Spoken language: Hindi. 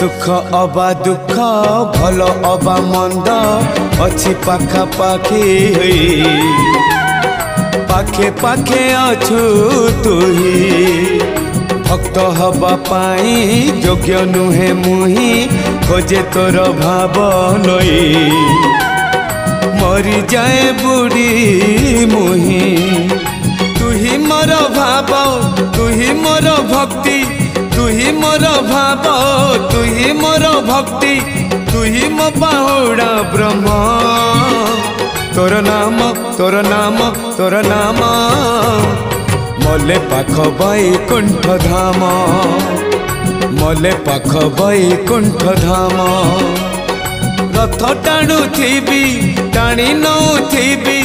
सुख अबा दुख भल अबा मंद अच्छी पाखापाखी पाखे पाखे अछु तुही भक्त हवा पाई योग्य नुहे मुही खोजे तोर भाव लई मरी जाए बुढ़ी मुही तुही मोर भाव तुही मोर भक्ति तुही मोर भाव तुही मोर भक्ति तुही मो बाहुड़ा ब्रह्म तोर नाम तोर नाम तोर नाम मले पाख बैकुंठ धाम मले पाख बैकुंठ धाम रथ टाणु थी टाणी नौ थी